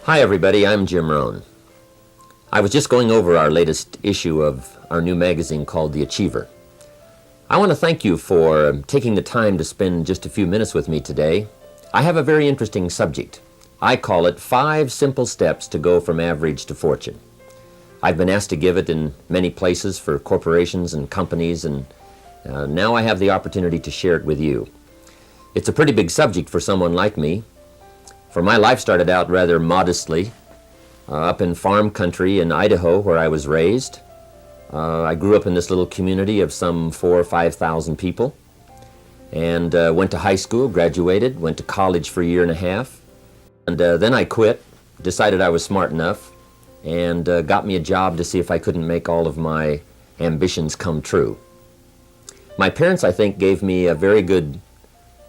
Hi everybody, I'm Jim Rohn. I was just going over our latest issue of our new magazine called The Achiever. I want to thank you for taking the time to spend just a few minutes with me today. I have a very interesting subject. I call it 5 Simple Steps to Go from Average to Fortune. I've been asked to give it in many places for corporations and companies, and now I have the opportunity to share it with you. It's a pretty big subject for someone like me. For my life started out rather modestly, up in farm country in Idaho where I was raised. I grew up in this little community of some 4,000 or 5,000 people, and went to high school, graduated, went to college for a year and a half, and then I quit, decided I was smart enough, and got me a job to see if I couldn't make all of my ambitions come true. My parents, I think, gave me a very good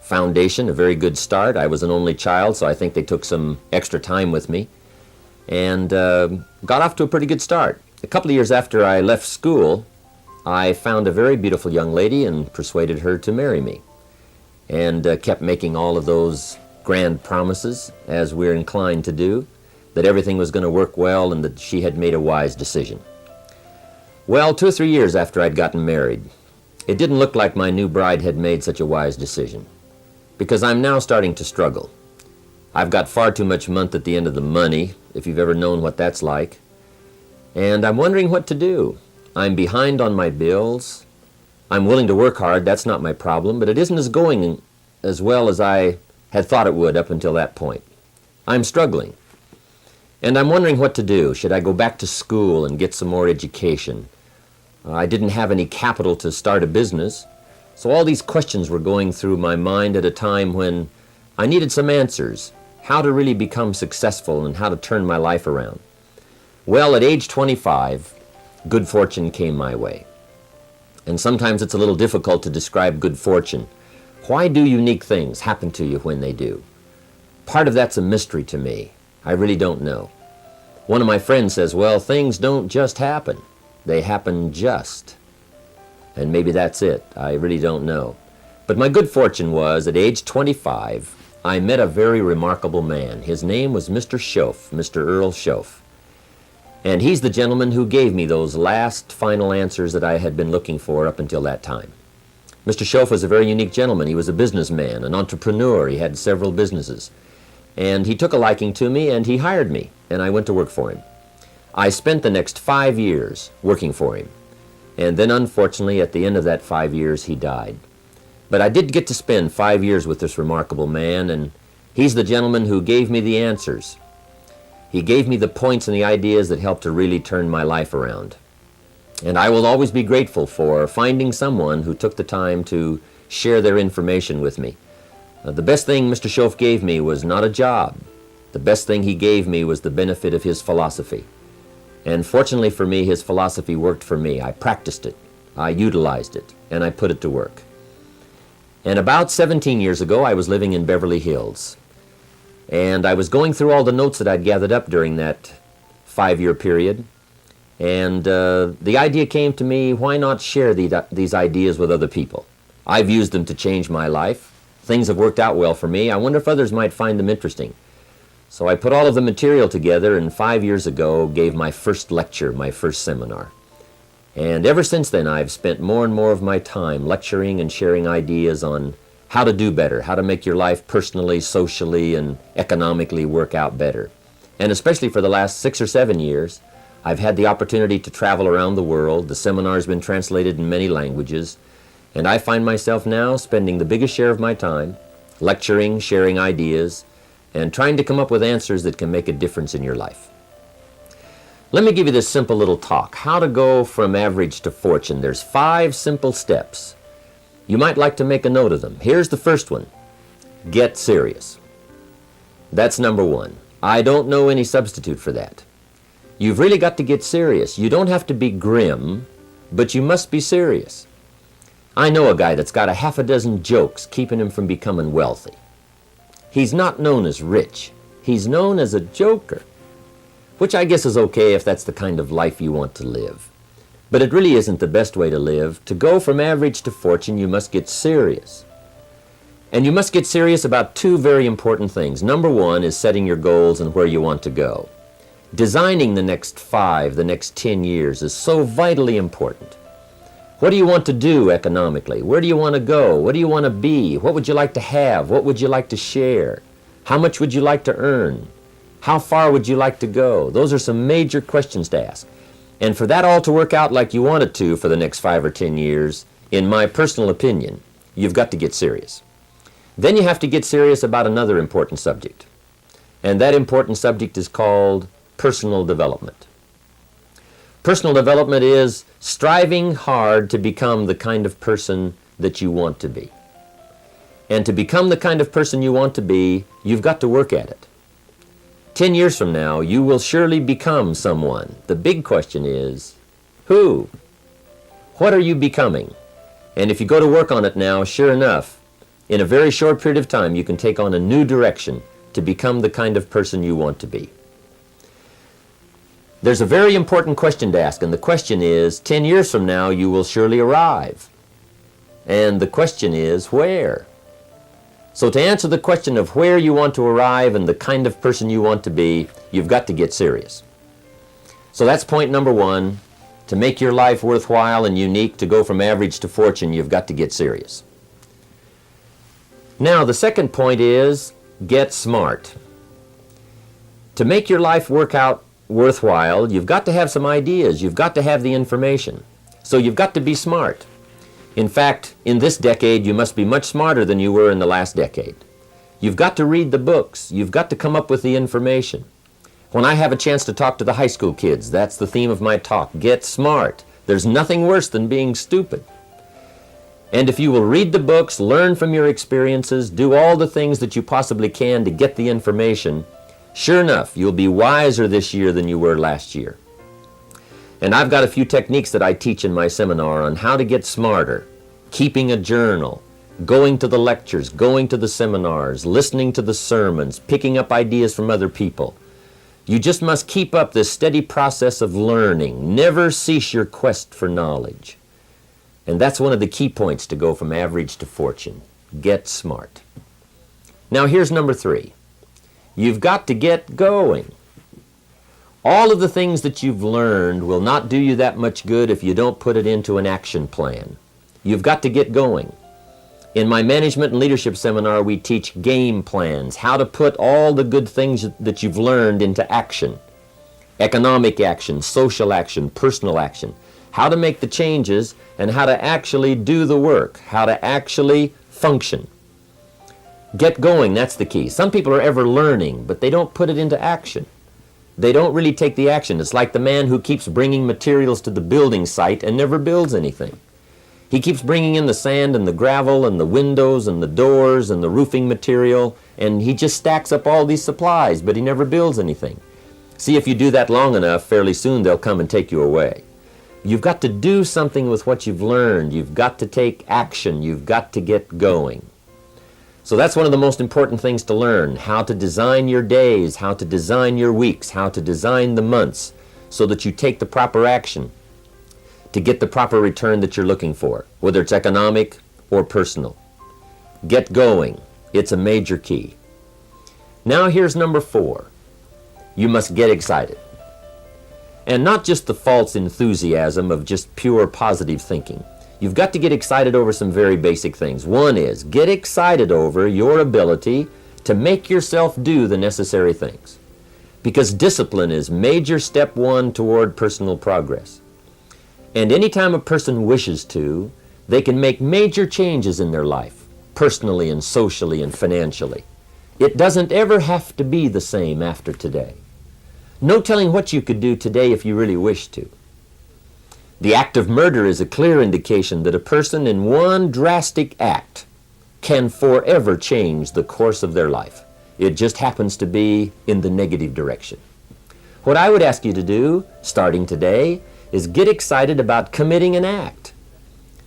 foundation, a very good start. I was an only child, so I think they took some extra time with me and got off to a pretty good start. A couple of years after I left school, I found a very beautiful young lady and persuaded her to marry me, and kept making all of those grand promises, as we're inclined to do, that everything was going to work well and that she had made a wise decision. Well, 2 or 3 years after I'd gotten married, it didn't look like my new bride had made such a wise decision, because I'm now starting to struggle. I've got far too much month at the end of the money, if you've ever known what that's like, and I'm wondering what to do. I'm behind on my bills. I'm willing to work hard, that's not my problem, but it isn't going as well as I had thought it would up until that point. I'm struggling, and I'm wondering what to do. Should I go back to school and get some more education? I didn't have any capital to start a business, so all these questions were going through my mind at a time when I needed some answers, how to really become successful and how to turn my life around. Well, at age 25, good fortune came my way. And sometimes it's a little difficult to describe good fortune. Why do unique things happen to you when they do? Part of that's a mystery to me. I really don't know. One of my friends says, well, things don't just happen. They happen just. And maybe that's it. I really don't know. But my good fortune was, at age 25, I met a very remarkable man. His name was Mr. Schoaf, Mr. Earl Schoaf. And he's the gentleman who gave me those last final answers that I had been looking for up until that time. Mr. Schoaf was a very unique gentleman. He was a businessman, an entrepreneur. He had several businesses. And he took a liking to me, and he hired me, and I went to work for him. I spent the next 5 years working for him. And then, unfortunately, at the end of that 5 years, he died. But I did get to spend 5 years with this remarkable man, and he's the gentleman who gave me the answers. He gave me the points and the ideas that helped to really turn my life around. And I will always be grateful for finding someone who took the time to share their information with me. The best thing Mr. Schoaf gave me was not a job. The best thing he gave me was the benefit of his philosophy. And fortunately for me, his philosophy worked for me. I practiced it, I utilized it, and I put it to work. And about 17 years ago, I was living in Beverly Hills. And I was going through all the notes that I'd gathered up during that 5-year period. And the idea came to me, why not share these ideas with other people? I've used them to change my life. Things have worked out well for me. I wonder if others might find them interesting. So I put all of the material together, and 5 years ago gave my first lecture, my first seminar. And ever since then, I've spent more and more of my time lecturing and sharing ideas on how to do better, how to make your life personally, socially, and economically work out better. And especially for the last 6 or 7 years, I've had the opportunity to travel around the world. The seminar's been translated in many languages, and I find myself now spending the biggest share of my time lecturing, sharing ideas, and trying to come up with answers that can make a difference in your life. Let me give you this simple little talk, how to go from average to fortune. There's 5 simple steps. You might like to make a note of them. Here's the first one. Get serious. That's number 1. I don't know any substitute for that. You've really got to get serious. You don't have to be grim, but you must be serious. I know a guy that's got a half a dozen jokes keeping him from becoming wealthy. He's not known as rich. He's known as a joker, which I guess is okay if that's the kind of life you want to live. But it really isn't the best way to live. To go from average to fortune, you must get serious. And you must get serious about two very important things. Number one is setting your goals and where you want to go. Designing the next 5, the next 10 years is so vitally important. What do you want to do economically? Where do you want to go? What do you want to be? What would you like to have? What would you like to share? How much would you like to earn? How far would you like to go? Those are some major questions to ask. And for that all to work out like you want it to for the next 5 or 10 years, in my personal opinion, you've got to get serious. Then you have to get serious about another important subject. And that important subject is called personal development. Personal development is striving hard to become the kind of person that you want to be. And to become the kind of person you want to be, you've got to work at it. 10 years from now, you will surely become someone. The big question is, who? What are you becoming? And if you go to work on it now, sure enough, in a very short period of time, you can take on a new direction to become the kind of person you want to be. There's a very important question to ask, and the question is, 10 years from now, you will surely arrive. And the question is, where? So to answer the question of where you want to arrive and the kind of person you want to be, you've got to get serious. So that's point number one. To make your life worthwhile and unique, to go from average to fortune, you've got to get serious. Now, the second point is get smart. To make your life work out worthwhile, you've got to have some ideas. You've got to have the information. So you've got to be smart. In fact, in this decade, you must be much smarter than you were in the last decade. You've got to read the books. You've got to come up with the information. When I have a chance to talk to the high school kids, that's the theme of my talk. Get smart. There's nothing worse than being stupid. And if you will read the books, learn from your experiences, do all the things that you possibly can to get the information, sure enough, you'll be wiser this year than you were last year. And I've got a few techniques that I teach in my seminar on how to get smarter, keeping a journal, going to the lectures, going to the seminars, listening to the sermons, picking up ideas from other people. You just must keep up this steady process of learning. Never cease your quest for knowledge. And that's one of the key points to go from average to fortune. Get smart. Now here's number 3. You've got to get going. All of the things that you've learned will not do you that much good if you don't put it into an action plan. You've got to get going. In my management and leadership seminar, we teach game plans, how to put all the good things that you've learned into action. Economic action, social action, personal action. How to make the changes and how to actually do the work, how to actually function. Get going, that's the key. Some people are ever learning, but they don't put it into action. They don't really take the action. It's like the man who keeps bringing materials to the building site and never builds anything. He keeps bringing in the sand and the gravel and the windows and the doors and the roofing material, and he just stacks up all these supplies, but he never builds anything. See, if you do that long enough, fairly soon they'll come and take you away. You've got to do something with what you've learned. You've got to take action. You've got to get going. So that's one of the most important things to learn, how to design your days, how to design your weeks, how to design the months so that you take the proper action to get the proper return that you're looking for, whether it's economic or personal. Get going. It's a major key. Now here's number 4. You must get excited. And not just the false enthusiasm of just pure positive thinking. You've got to get excited over some very basic things. One is, get excited over your ability to make yourself do the necessary things. Because discipline is major step 1 toward personal progress. And anytime a person wishes to, they can make major changes in their life, personally and socially and financially. It doesn't ever have to be the same after today. No telling what you could do today if you really wish to. The act of murder is a clear indication that a person in one drastic act can forever change the course of their life. It just happens to be in the negative direction. What I would ask you to do, starting today, is get excited about committing an act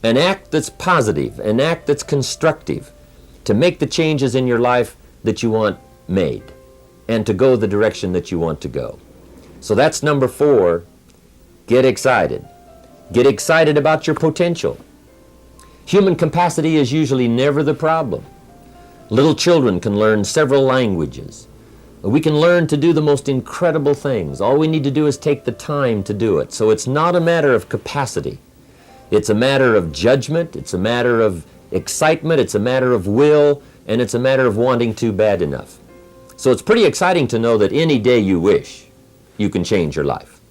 that's positive, an act that's constructive, to make the changes in your life that you want made, and to go the direction that you want to go. So that's number 4, get excited. Get excited about your potential. Human capacity is usually never the problem. Little children can learn several languages. We can learn to do the most incredible things. All we need to do is take the time to do it. So it's not a matter of capacity. It's a matter of judgment. It's a matter of excitement. It's a matter of will. And it's a matter of wanting to bad enough. So it's pretty exciting to know that any day you wish, you can change your life.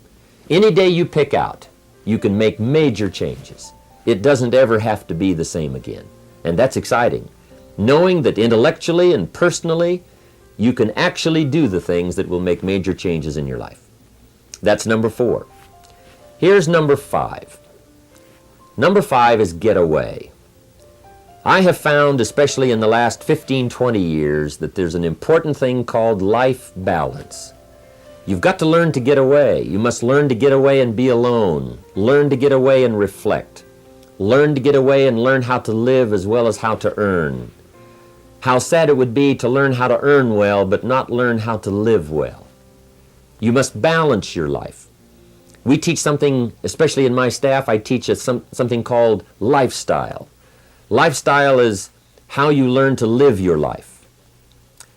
Any day you pick out, you can make major changes. It doesn't ever have to be the same again. And that's exciting. Knowing that intellectually and personally, you can actually do the things that will make major changes in your life. That's number 4. Here's number 5. Number 5 is get away. I have found, especially in the last 15, 20 years, that there's an important thing called life balance. You've got to learn to get away. You must learn to get away and be alone. Learn to get away and reflect. Learn to get away and learn how to live as well as how to earn. How sad it would be to learn how to earn well but not learn how to live well. You must balance your life. We teach something, especially in my staff, I teach something called lifestyle. Lifestyle is how you learn to live your life.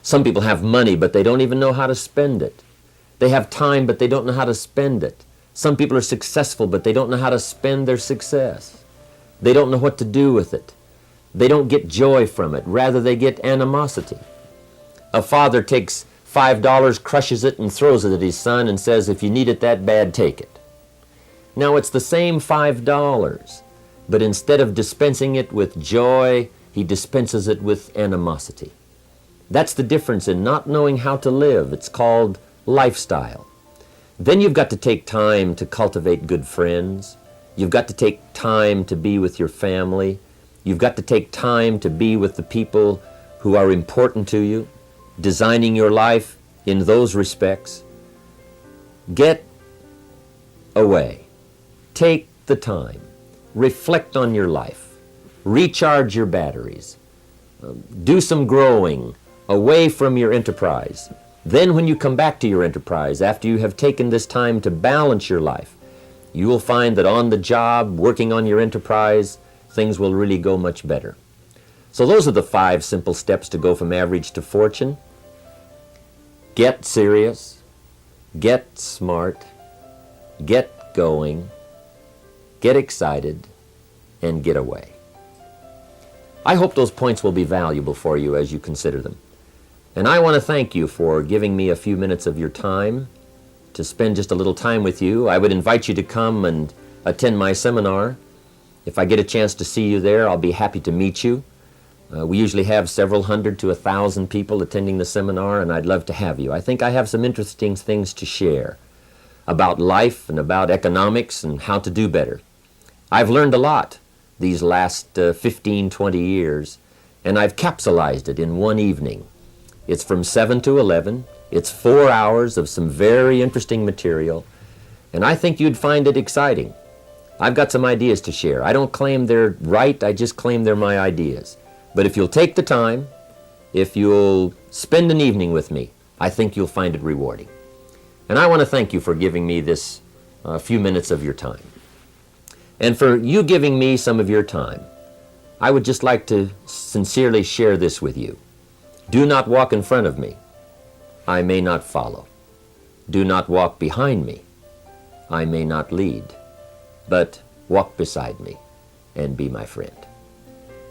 Some people have money, but they don't even know how to spend it. They have time, but they don't know how to spend it. Some people are successful, but they don't know how to spend their success. They don't know what to do with it. They don't get joy from it. Rather, they get animosity. A father takes $5, crushes it, and throws it at his son and says, "If you need it that bad, take it." Now, it's the same $5, but instead of dispensing it with joy, he dispenses it with animosity. That's the difference in not knowing how to live. It's called lifestyle. Then you've got to take time to cultivate good friends. You've got to take time to be with your family. You've got to take time to be with the people who are important to you, designing your life in those respects. Get away. Take the time. Reflect on your life. Recharge your batteries. Do some growing away from your enterprise. Then when you come back to your enterprise, after you have taken this time to balance your life, you will find that on the job, working on your enterprise, things will really go much better. So those are the 5 simple steps to go from average to fortune. Get serious, get smart, get going, get excited, and get away. I hope those points will be valuable for you as you consider them. And I want to thank you for giving me a few minutes of your time to spend just a little time with you. I would invite you to come and attend my seminar. If I get a chance to see you there, I'll be happy to meet you. We usually have several hundred to 1,000 people attending the seminar, and I'd love to have you. I think I have some interesting things to share about life and about economics and how to do better. I've learned a lot these last 15, 20 years, and I've capsulized it in one evening. It's from 7 to 11. It's 4 hours of some very interesting material, and I think you'd find it exciting. I've got some ideas to share. I don't claim they're right, I just claim they're my ideas. But if you'll take the time, if you'll spend an evening with me, I think you'll find it rewarding. And I want to thank you for giving me this few minutes of your time. And for you giving me some of your time, I would just like to sincerely share this with you. Do not walk in front of me. I may not follow. Do not walk behind me. I may not lead. But walk beside me and be my friend.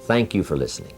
Thank you for listening.